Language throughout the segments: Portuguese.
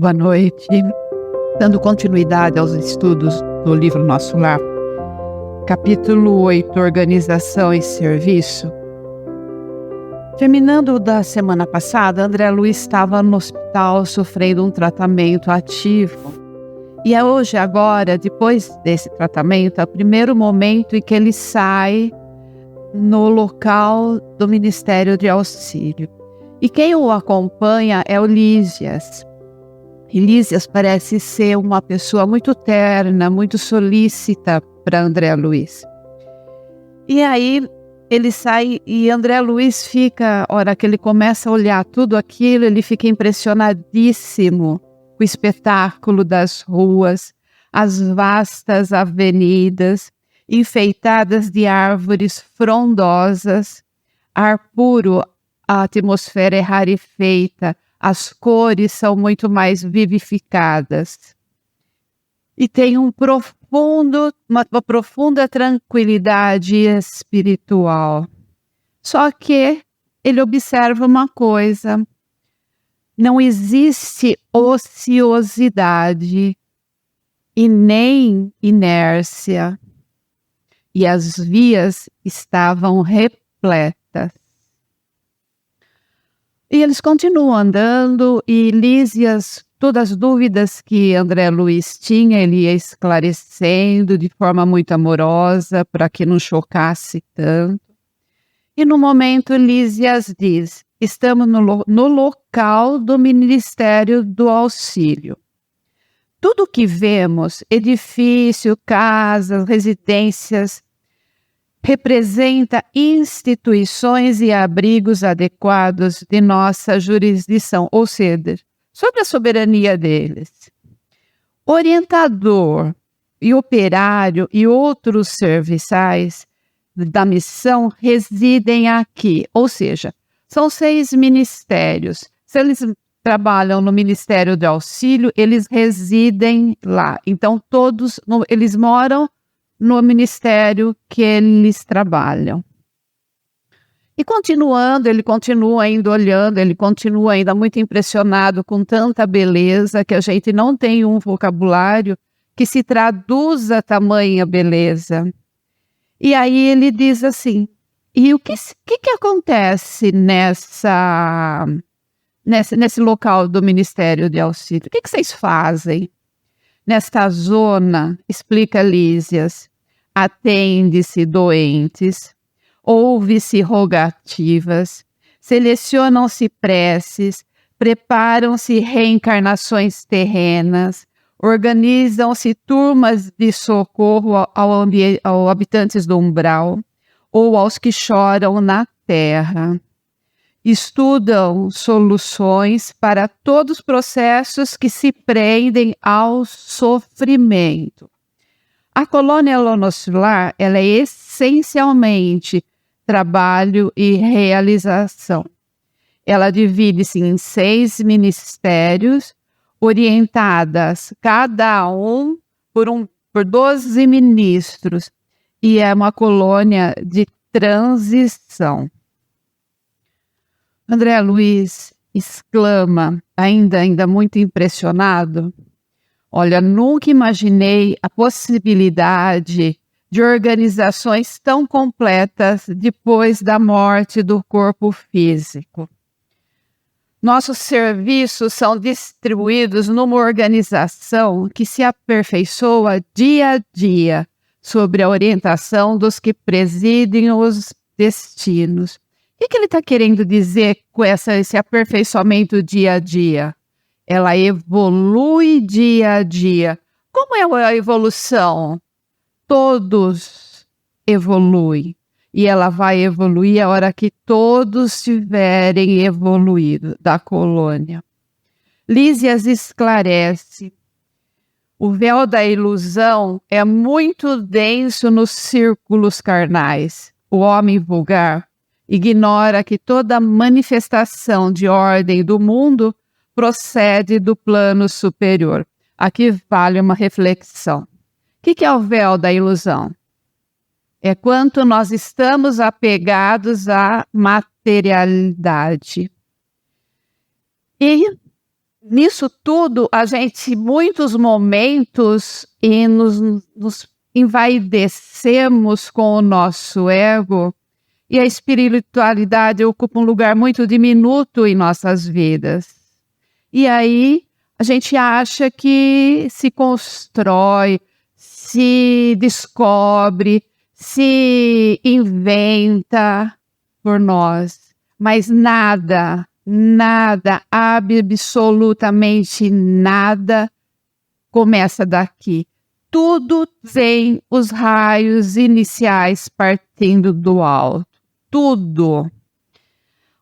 Boa noite. Dando continuidade aos estudos do livro Nosso Lar, capítulo 8, Organização e Serviço. Terminando da semana passada, André Luiz estava no hospital sofrendo um tratamento ativo. E é hoje, agora, depois desse tratamento, é o primeiro momento em que ele sai no local do Ministério de Auxílio. E quem o acompanha é o Lísias. E Lísias parece ser uma pessoa muito terna, muito solícita para André Luiz. E aí ele sai e André Luiz fica, a hora que ele começa a olhar tudo aquilo, ele fica impressionadíssimo com o espetáculo das ruas, as vastas avenidas, enfeitadas de árvores frondosas, ar puro, a atmosfera é rarefeita, as cores são muito mais vivificadas. E tem uma profunda tranquilidade espiritual. Só que ele observa uma coisa: não existe ociosidade e nem inércia. E as vias estavam repletas. E eles continuam andando e Lísias, todas as dúvidas que André Luiz tinha, ele ia esclarecendo de forma muito amorosa para que não chocasse tanto. E no momento Lísias diz: estamos no local do Ministério do Auxílio. Tudo que vemos, edifício, casas, residências, representa instituições e abrigos adequados de nossa jurisdição, ou seja, sobre a soberania deles. Orientador e operário e outros serviçais da missão residem aqui, ou seja, são 6 ministérios. Se eles trabalham no Ministério do Auxílio, eles residem lá. Então, eles moram no ministério que eles trabalham. E continuando, ele continua ainda olhando, ele continua ainda muito impressionado com tanta beleza que a gente não tem um vocabulário que se traduza tamanha beleza. E aí ele diz assim: e o que acontece nesse local do Ministério de Auxílio? O que vocês fazem? Nesta zona, explica Lísias, atende-se doentes, ouve-se rogativas, selecionam-se preces, preparam-se reencarnações terrenas, organizam-se turmas de socorro aos habitantes do umbral ou aos que choram na terra. Estudam soluções para todos os processos que se prendem ao sofrimento. A colônia Nosso Lar, ela é essencialmente trabalho e realização. Ela divide-se em 6 ministérios, orientadas cada um por 12 ministros, e é uma colônia de transição. André Luiz exclama, ainda muito impressionado: olha, nunca imaginei a possibilidade de organizações tão completas depois da morte do corpo físico. Nossos serviços são distribuídos numa organização que se aperfeiçoa dia a dia sob a orientação dos que presidem os destinos. O que ele está querendo dizer com esse aperfeiçoamento dia a dia? Ela evolui dia a dia. Como é a evolução? Todos evoluem. E ela vai evoluir a hora que todos tiverem evoluído da colônia. Lísias esclarece: o véu da ilusão é muito denso nos círculos carnais. O homem vulgar ignora que toda manifestação de ordem do mundo procede do plano superior. Aqui vale uma reflexão. O que é o véu da ilusão? É quanto nós estamos apegados à materialidade. E nisso tudo, a gente, muitos momentos, e nos envaidecemos com o nosso ego, e a espiritualidade ocupa um lugar muito diminuto em nossas vidas. E aí, a gente acha que se constrói, se descobre, se inventa por nós, mas nada, absolutamente nada começa daqui. Tudo tem os raios iniciais partindo do alto. Tudo.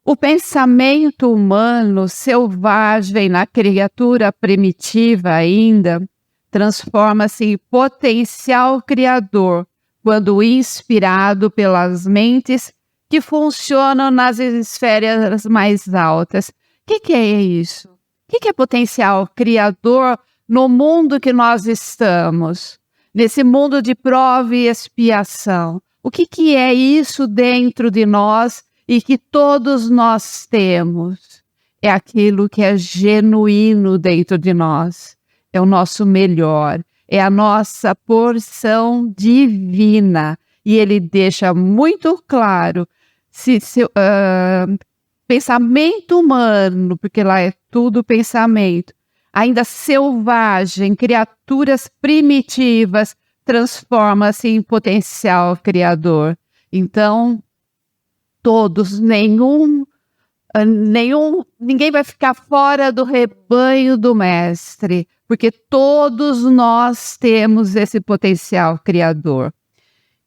O pensamento humano selvagem na criatura primitiva ainda transforma-se em potencial criador quando inspirado pelas mentes que funcionam nas esferas mais altas. O que é isso? O que é potencial criador no mundo que nós estamos? Nesse mundo de prova e expiação. O que é isso dentro de nós e que todos nós temos? É aquilo que é genuíno dentro de nós. É o nosso melhor. É a nossa porção divina. E ele deixa muito claro, pensamento humano, porque lá é tudo pensamento, ainda selvagem, criaturas primitivas, transforma-se em potencial criador. Então, todos, ninguém vai ficar fora do rebanho do mestre, porque todos nós temos esse potencial criador.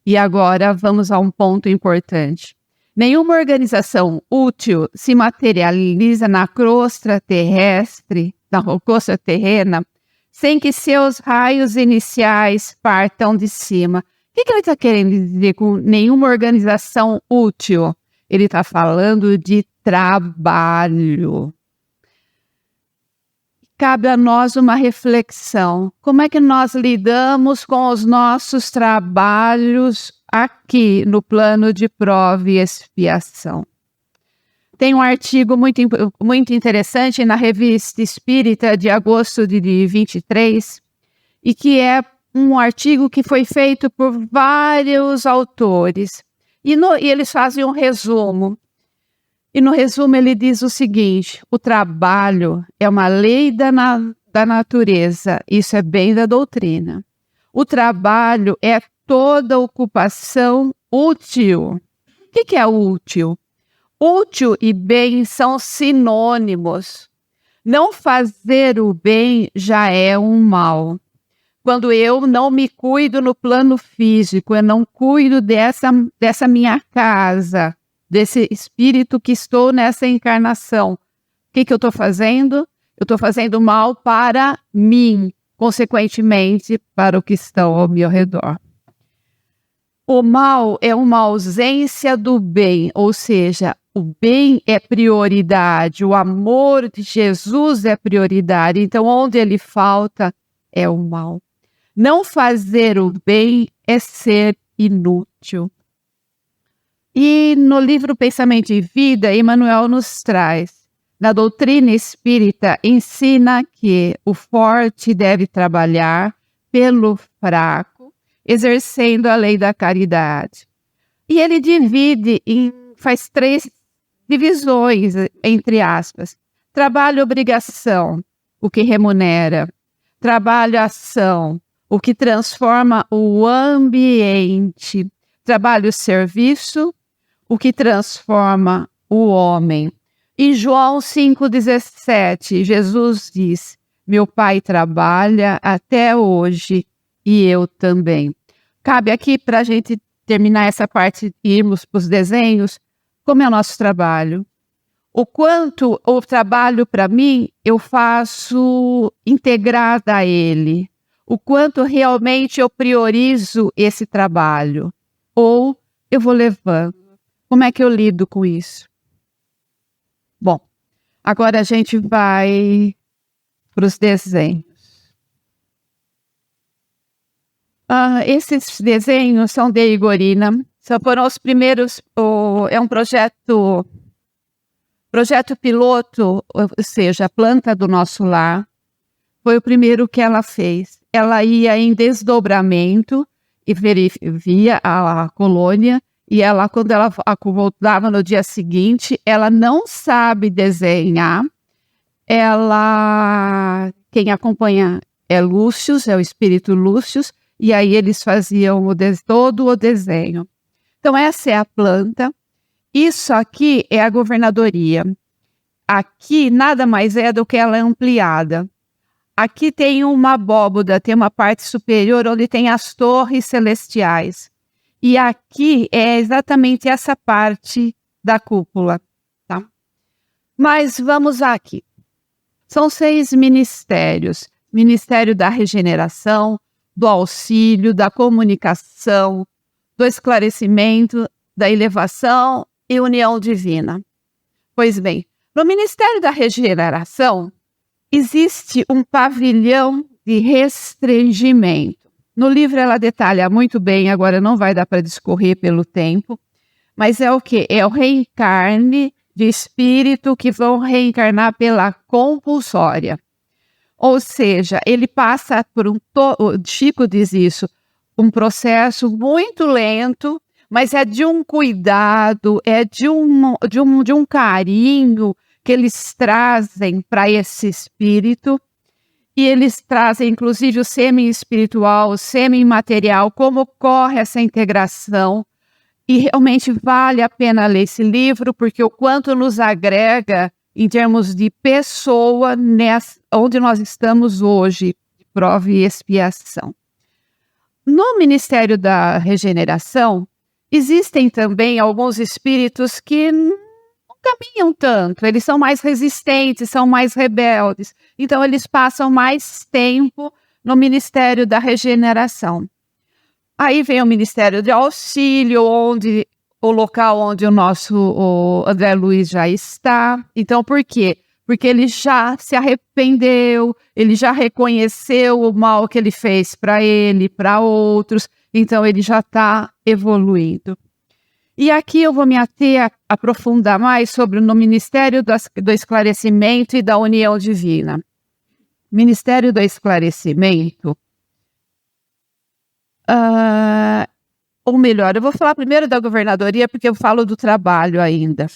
E agora vamos a um ponto importante. Nenhuma organização útil se materializa na crosta terrestre, na crosta terrena, sem que seus raios iniciais partam de cima. O que ele está querendo dizer com nenhuma organização útil? Ele está falando de trabalho. Cabe a nós uma reflexão. Como é que nós lidamos com os nossos trabalhos aqui no plano de prova e expiação? Tem um artigo muito interessante na Revista Espírita de agosto de 23, e que é um artigo que foi feito por vários autores. E eles fazem um resumo. E no resumo ele diz o seguinte: o trabalho é uma lei da natureza, isso é bem da doutrina. O trabalho é toda ocupação útil. O que é útil? Útil e bem são sinônimos. Não fazer o bem já é um mal. Quando eu não me cuido no plano físico, eu não cuido dessa minha casa, desse espírito que estou nessa encarnação, o que eu estou fazendo? Eu estou fazendo mal para mim, consequentemente, para o que estão ao meu redor. O mal é uma ausência do bem, ou seja, o bem é prioridade, o amor de Jesus é prioridade, então onde ele falta é o mal. Não fazer o bem é ser inútil. E no livro Pensamento e Vida, Emmanuel nos traz: na doutrina espírita ensina que o forte deve trabalhar pelo fraco, exercendo a lei da caridade. E ele faz 3 divisões, entre aspas: trabalho-obrigação, o que remunera; trabalho-ação, o que transforma o ambiente; trabalho-serviço, o que transforma o homem. Em João 5,17, Jesus diz: meu Pai trabalha até hoje e eu também. Cabe aqui, para a gente terminar essa parte e irmos para os desenhos, como é o nosso trabalho. O quanto o trabalho para mim eu faço integrada a ele. O quanto realmente eu priorizo esse trabalho. Ou eu vou levando. Como é que eu lido com isso? Bom, agora a gente vai para os desenhos. Esses desenhos são de Igorina. Foram os primeiros. É um projeto Projeto piloto, ou seja, a planta do nosso lar, foi o primeiro que ela fez. Ela ia em desdobramento e via a colônia, e ela, quando ela voltava no dia seguinte, ela não sabe desenhar. Quem acompanha é Lúcius, é o espírito Lúcius, e aí eles faziam todo o desenho. Então essa é a planta. Isso aqui é a governadoria. Aqui nada mais é do que ela ampliada. Aqui tem uma abóboda, tem uma parte superior onde tem as torres celestiais. E aqui é exatamente essa parte da cúpula, tá? Mas vamos aqui. São 6 ministérios. Ministério da regeneração, do auxílio, da comunicação, do esclarecimento, da elevação e união divina. Pois bem, no Ministério da Regeneração, existe um pavilhão de restringimento. No livro ela detalha muito bem, agora não vai dar para discorrer pelo tempo, mas é o quê? É o reencarne de espírito que vão reencarnar pela compulsória. Ou seja, ele passa por o Chico diz isso, um processo muito lento, mas é de um cuidado, é de um carinho que eles trazem para esse espírito, e eles trazem inclusive o semi-espiritual, o semi-material, como ocorre essa integração, e realmente vale a pena ler esse livro, porque o quanto nos agrega em termos de pessoa, onde nós estamos hoje, de prova e expiação. No Ministério da Regeneração, existem também alguns espíritos que não caminham tanto, eles são mais resistentes, são mais rebeldes, então eles passam mais tempo no Ministério da Regeneração. Aí vem o Ministério de Auxílio, o local onde o André Luiz já está. Então, por quê? Porque ele já se arrependeu, ele já reconheceu o mal que ele fez para ele, para outros, então ele já está evoluindo. E aqui eu vou me aprofundar mais sobre o Ministério do Esclarecimento e da União Divina. Ministério do Esclarecimento, ou melhor, eu vou falar primeiro da governadoria, porque eu falo do trabalho ainda.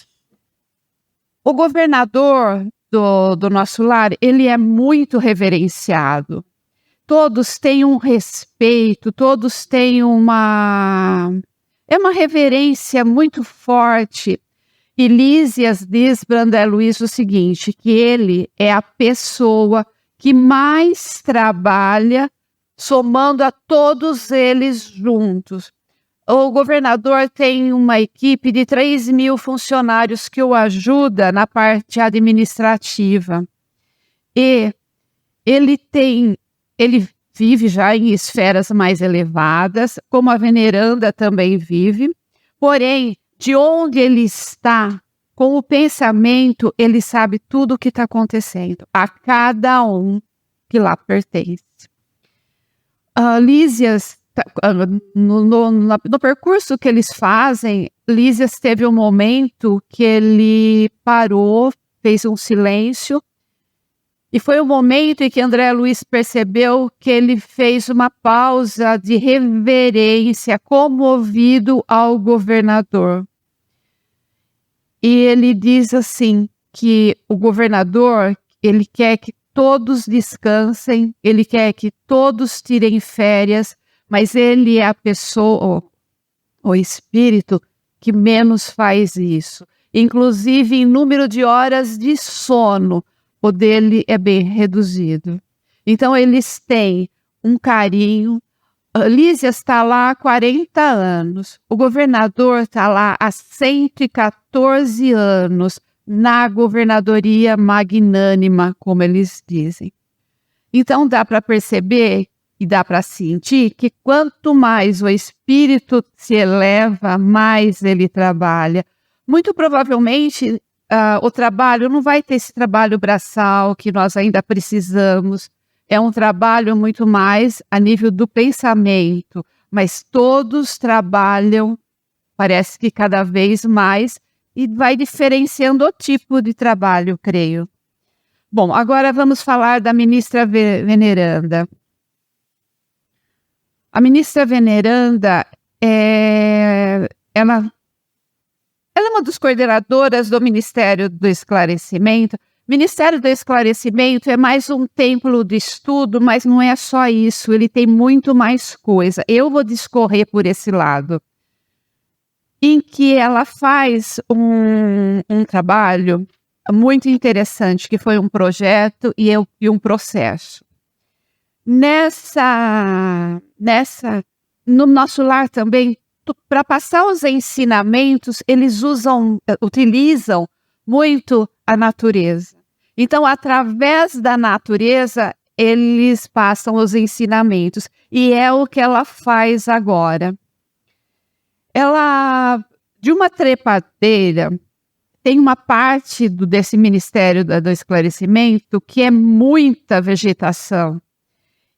O governador do nosso lar, ele é muito reverenciado. Todos têm um respeito, todos têm uma reverência muito forte. E Lísias diz para André Luiz o seguinte, que ele é a pessoa que mais trabalha, somando a todos eles juntos. O governador tem uma equipe de 3.000 funcionários que o ajuda na parte administrativa. E ele vive já em esferas mais elevadas, como a veneranda também vive. Porém, de onde ele está, com o pensamento, ele sabe tudo o que está acontecendo, a cada um que lá pertence. Lísias, no percurso que eles fazem, Lísias teve um momento que ele parou, fez um silêncio, e foi o momento em que André Luiz percebeu que ele fez uma pausa de reverência, comovido ao governador. E ele diz assim, que o governador, ele quer que todos descansem, ele quer que todos tirem férias, mas ele é a pessoa, o espírito, que menos faz isso. Inclusive em número de horas de sono, o dele é bem reduzido. Então eles têm um carinho. Lísias está lá há 40 anos, o governador está lá há 114 anos, na governadoria magnânima, como eles dizem. Então dá para perceber e dá para sentir que quanto mais o espírito se eleva, mais ele trabalha. Muito provavelmente o trabalho não vai ter esse trabalho braçal que nós ainda precisamos. É um trabalho muito mais a nível do pensamento, mas todos trabalham, parece que cada vez mais, e vai diferenciando o tipo de trabalho, creio. Bom, agora vamos falar da ministra veneranda. A ministra veneranda, ela é uma das coordenadoras do Ministério do Esclarecimento. Ministério do Esclarecimento é mais um templo de estudo, mas não é só isso, ele tem muito mais coisa. Eu vou discorrer por esse lado, em que ela faz um trabalho muito interessante, que foi um projeto e um processo. No nosso lar também, para passar os ensinamentos, eles utilizam muito a natureza. Então, através da natureza, eles passam os ensinamentos. E é o que ela faz agora. Ela, de uma trepadeira, tem uma parte desse Ministério do Esclarecimento que é muita vegetação.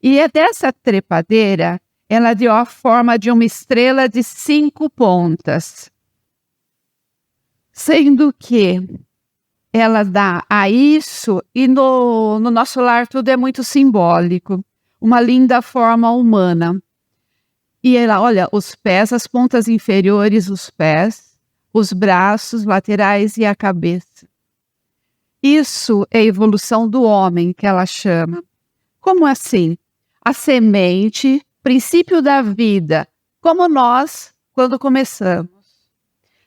E é dessa trepadeira, ela deu a forma de uma estrela de 5 pontas. Sendo que ela dá a isso, e no nosso lar tudo é muito simbólico. Uma linda forma humana. E ela, olha, os pés, as pontas inferiores, os pés, os braços laterais e a cabeça. Isso é a evolução do homem, que ela chama. Como assim? A semente, princípio da vida, como nós, quando começamos.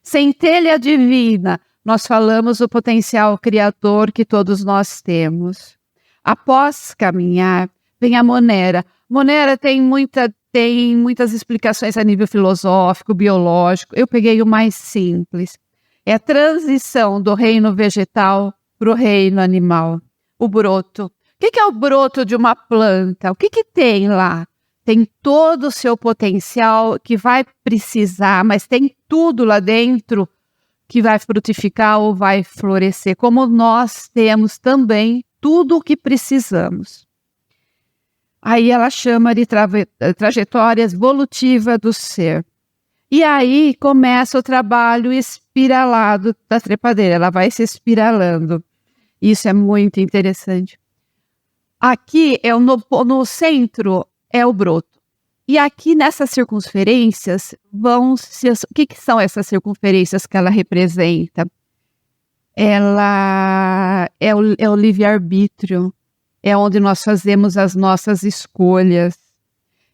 Centelha divina, nós falamos do potencial criador que todos nós temos. Após caminhar, vem a Monera. Monera tem muitas explicações a nível filosófico, biológico. Eu peguei o mais simples. É a transição do reino vegetal para o reino animal. O broto. O que é o broto de uma planta? O que tem lá? Tem todo o seu potencial que vai precisar, mas tem tudo lá dentro que vai frutificar ou vai florescer, como nós temos também tudo o que precisamos. Aí ela chama de trajetória evolutiva do ser. E aí começa o trabalho espiralado da trepadeira, ela vai se espiralando. Isso é muito interessante. Aqui no centro é o broto. E aqui nessas circunferências o que são essas circunferências que ela representa? Ela é o livre-arbítrio, é onde nós fazemos as nossas escolhas.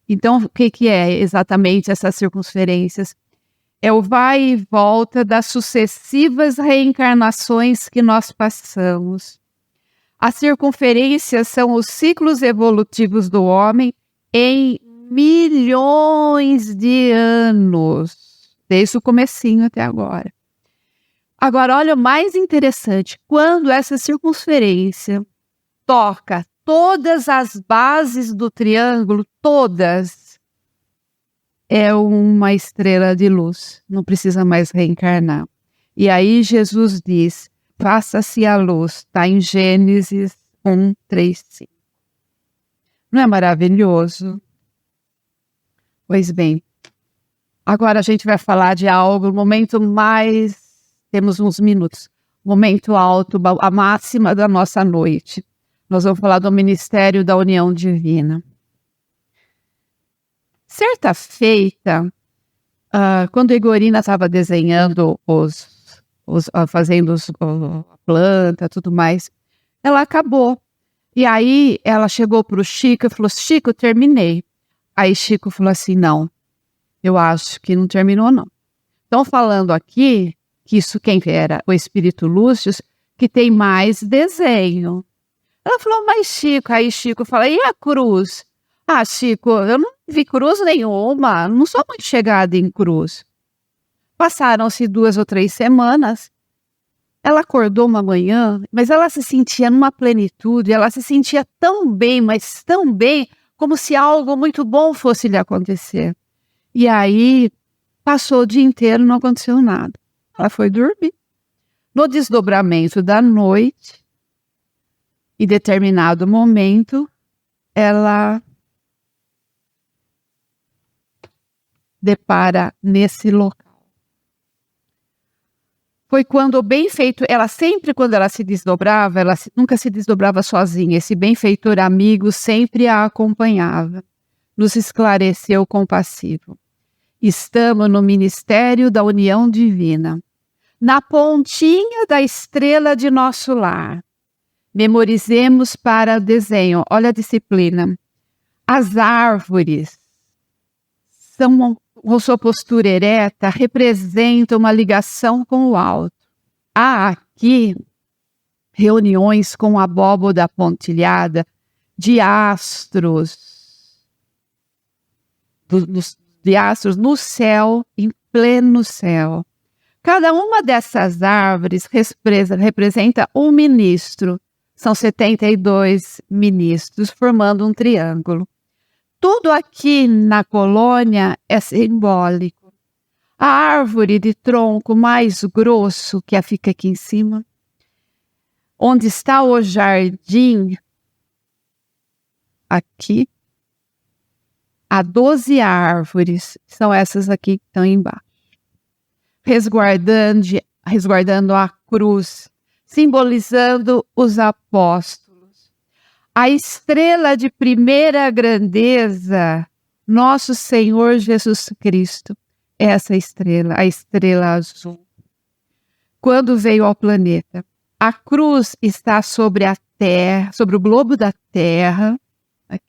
Então, o que é exatamente essas circunferências? É o vai e volta das sucessivas reencarnações que nós passamos. As circunferências são os ciclos evolutivos do homem em milhões de anos, desde o comecinho até agora. Agora, olha o mais interessante, quando essa circunferência toca todas as bases do triângulo, todas, é uma estrela de luz, não precisa mais reencarnar. E aí Jesus diz, faça-se a luz, está em Gênesis 1, 3, 5. Não é maravilhoso? Pois bem, agora a gente vai falar de algo, o momento mais, temos uns minutos, momento alto, a máxima da nossa noite. Nós vamos falar do Ministério da União Divina. Certa feita, quando a Igorina estava desenhando fazendo a planta, tudo mais, ela acabou. E aí ela chegou para o Chico e falou, Chico, terminei. Aí Chico falou assim, não, eu acho que não terminou não. Estão falando aqui, que isso quem era? O Espírito Lúcio, que tem mais desenho. Ela falou, mas Chico, aí Chico fala, e a cruz? Ah, Chico, eu não vi cruz nenhuma, não sou muito chegada em cruz. Passaram-se 2 ou 3 semanas, ela acordou uma manhã, mas ela se sentia numa plenitude, ela se sentia tão bem, mas tão bem, como se algo muito bom fosse lhe acontecer. E aí, passou o dia inteiro, não aconteceu nada. Ela foi dormir. No desdobramento da noite, em determinado momento, ela depara nesse local. foi quando o benfeitor, ela sempre, quando ela se desdobrava, nunca se desdobrava sozinha, esse benfeitor amigo sempre a acompanhava, nos esclareceu compassivo. Estamos no ministério da união divina, na pontinha da estrela de nosso lar. Memorizemos para o desenho, olha a disciplina. As árvores com sua postura ereta, representam uma ligação com o alto. Há aqui reuniões com a abóboda pontilhada de astros, de astros no céu, em pleno céu. Cada uma dessas árvores representa um ministro. São 72 ministros, formando um triângulo. Tudo aqui na colônia é simbólico. A árvore de tronco mais grosso, que fica aqui em cima, onde está o jardim, aqui, há 12 árvores, são essas aqui que estão embaixo, resguardando a cruz, simbolizando os apóstolos. A estrela de primeira grandeza, nosso Senhor Jesus Cristo, essa estrela, a estrela azul. Quando veio ao planeta, a cruz está sobre a terra, sobre o globo da terra, aqui.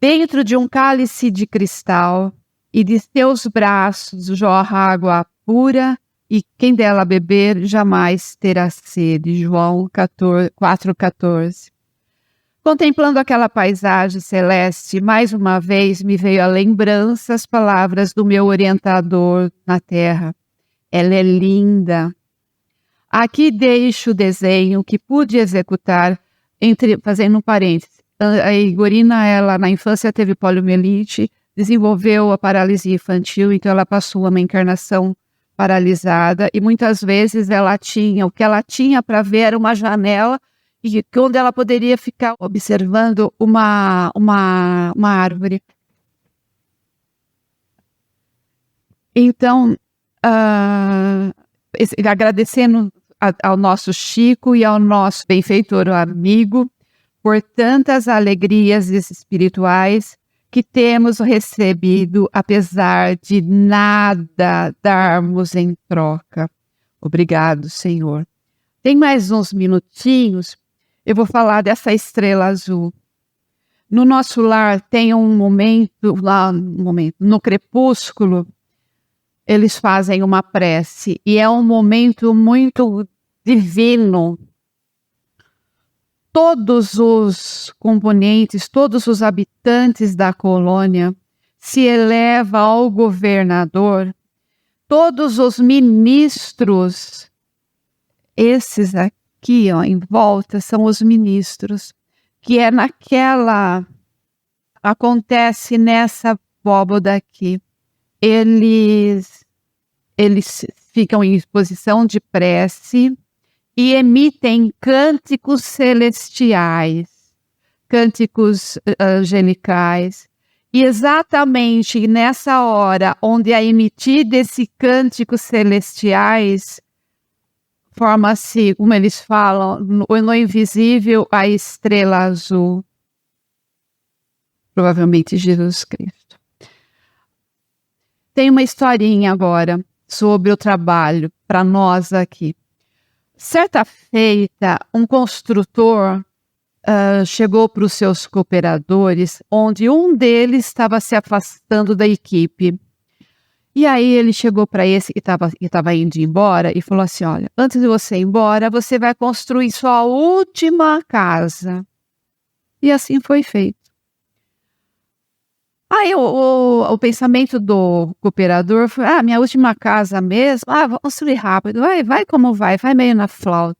Dentro de um cálice de cristal, e de seus braços jorra água pura, e quem dela beber jamais terá sede. João 4,14. Contemplando aquela paisagem celeste, mais uma vez me veio à lembrança as palavras do meu orientador na terra. Ela é linda. Aqui deixo o desenho que pude executar, fazendo um parênteses. A Igorina, ela na infância teve poliomielite, desenvolveu a paralisia infantil, então ela passou uma encarnação paralisada, e muitas vezes o que ela tinha para ver era uma janela, e onde ela poderia ficar observando uma árvore. Então, agradecendo ao nosso Chico e ao nosso benfeitor amigo por tantas alegrias espirituais que temos recebido, apesar de nada darmos em troca. Obrigado, Senhor. Tem mais uns minutinhos, eu vou falar dessa estrela azul. No nosso lar tem um momento, no crepúsculo, eles fazem uma prece, e é um momento muito divino. Todos os componentes, todos os habitantes da colônia se eleva ao governador, todos os ministros, esses aqui, ó, em volta, são os ministros, que é acontece nessa abóboda aqui. Eles ficam em posição de prece, e emitem cânticos celestiais, cânticos angelicais. E exatamente nessa hora onde é emitido esse cânticos celestiais, forma-se, como eles falam, no invisível, a estrela azul. Provavelmente Jesus Cristo. Tem uma historinha agora sobre o trabalho para nós aqui. Certa feita, um construtor chegou para os seus cooperadores, onde um deles estava se afastando da equipe. E aí ele chegou para esse que estava indo embora e falou assim: olha, antes de você ir embora, você vai construir sua última casa. E assim foi feito. Aí o pensamento do cooperador foi: minha última casa mesmo, vou construir rápido, vai como vai meio na flauta.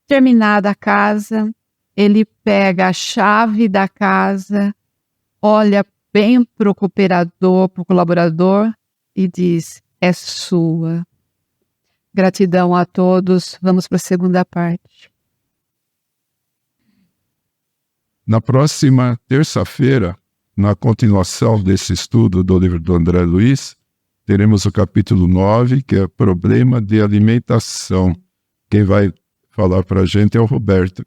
Terminada a casa, ele pega a chave da casa, olha bem para o cooperador, para o colaborador, e diz: é sua. Gratidão a todos, vamos para a segunda parte. Na próxima terça-feira, na continuação desse estudo do livro do André Luiz, teremos o capítulo 9, que é problema de alimentação. Quem vai falar para a gente é o Roberto.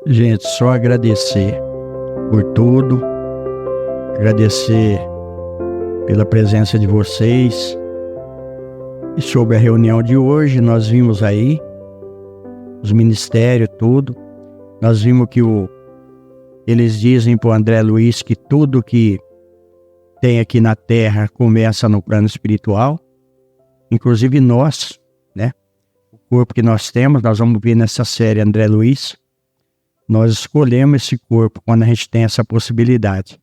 Gente, só agradecer por tudo, agradecer pela presença de vocês. E sobre a reunião de hoje, nós vimos aí os ministérios, tudo. Nós vimos que eles dizem para o André Luiz que tudo que tem aqui na Terra começa no plano espiritual, inclusive nós, né? O corpo que nós temos, nós vamos ver nessa série André Luiz, nós escolhemos esse corpo quando a gente tem essa possibilidade.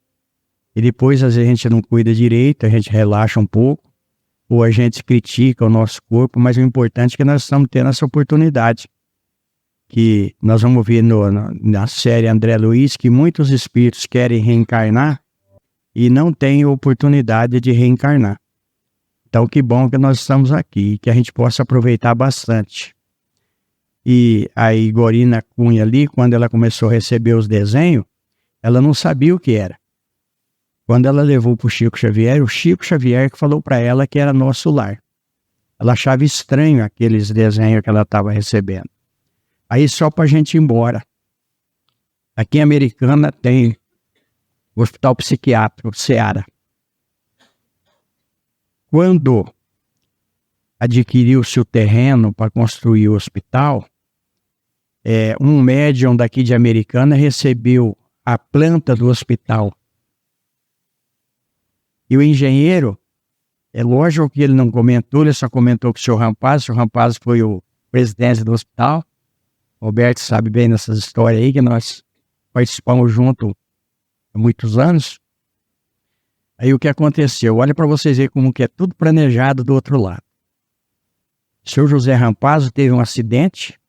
E depois, às vezes, a gente não cuida direito, a gente relaxa um pouco, ou a gente critica o nosso corpo, mas o importante é que nós estamos tendo essa oportunidade. Que nós vamos ver na série André Luiz, que muitos espíritos querem reencarnar e não têm oportunidade de reencarnar. Então, que bom que nós estamos aqui, que a gente possa aproveitar bastante. E a Igorina Cunha ali, quando ela começou a receber os desenhos, ela não sabia o que era. Quando ela levou para o Chico Xavier que falou para ela que era nosso lar. Ela achava estranho aqueles desenhos que ela estava recebendo. Aí só para a gente ir embora. Aqui em Americana tem o Hospital Psiquiátrico, Seara. Quando adquiriu-se o terreno para construir o hospital, um médium daqui de Americana recebeu a planta do hospital. E o engenheiro, é lógico que ele não comentou, ele só comentou com o senhor Rampaz foi o presidente do hospital. Roberto sabe bem dessas histórias aí, que nós participamos junto há muitos anos. Aí o que aconteceu? Olha para vocês verem como que é tudo planejado do outro lado. O senhor José Rampazzo teve um acidente,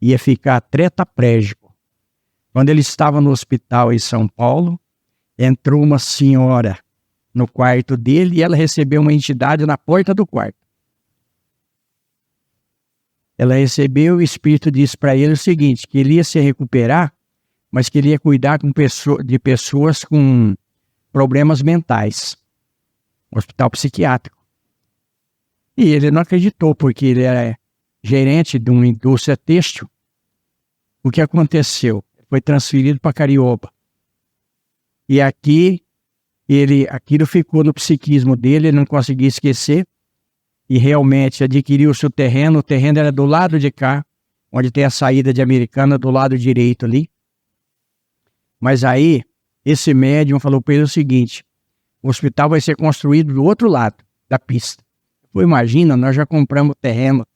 ia ficar tetraplégico. Quando ele estava no hospital em São Paulo, entrou uma senhora no quarto dele e ela recebeu uma entidade na porta do quarto. Ela recebeu, o espírito disse para ele o seguinte, que ele ia se recuperar, mas que ele ia cuidar de pessoas com problemas mentais. Hospital psiquiátrico. E ele não acreditou, porque ele era gerente de uma indústria têxtil. O que aconteceu? Foi transferido para Carioba. E aqui, aquilo ficou no psiquismo dele, ele não conseguia esquecer. E realmente adquiriu o seu terreno. O terreno era do lado de cá, onde tem a saída de Americana, do lado direito ali. Mas aí, esse médium falou para ele o seguinte, o hospital vai ser construído do outro lado da pista. Pô, imagina, nós já compramos o terreno.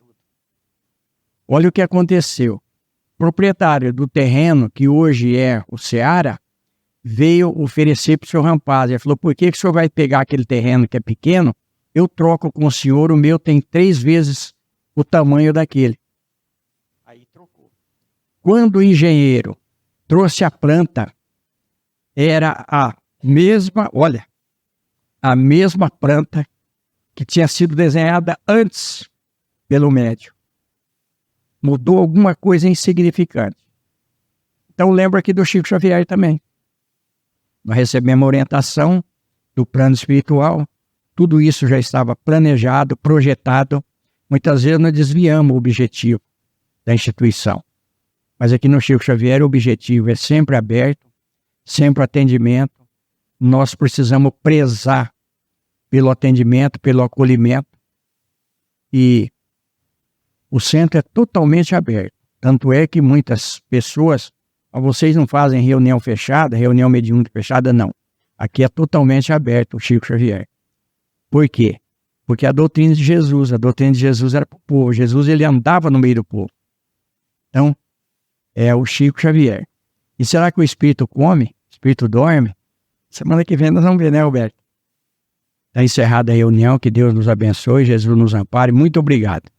Olha o que aconteceu. O proprietário do terreno, que hoje é o Seara, veio oferecer para o senhor Rampazzo. Ele falou, por que o senhor vai pegar aquele terreno que é pequeno? Eu troco com o senhor, o meu tem 3 vezes o tamanho daquele. Aí trocou. Quando o engenheiro trouxe a planta, era a mesma planta que tinha sido desenhada antes pelo médium. Mudou alguma coisa insignificante. Então lembra aqui do Chico Xavier também. Nós recebemos orientação do plano espiritual. Tudo isso já estava planejado, projetado. Muitas vezes nós desviamos o objetivo da instituição. Mas aqui no Chico Xavier o objetivo é sempre aberto, sempre atendimento. Nós precisamos prezar pelo atendimento, pelo acolhimento. E o centro é totalmente aberto. Tanto é que muitas pessoas, vocês não fazem reunião fechada, reunião mediúnica fechada, não. Aqui é totalmente aberto o Chico Xavier. Por quê? Porque a doutrina de Jesus era para o povo. Jesus, ele andava no meio do povo. Então, é o Chico Xavier. E será que o espírito come? O espírito dorme? Semana que vem nós vamos ver, né, Alberto? Está encerrada a reunião, que Deus nos abençoe, Jesus nos ampare. Muito obrigado.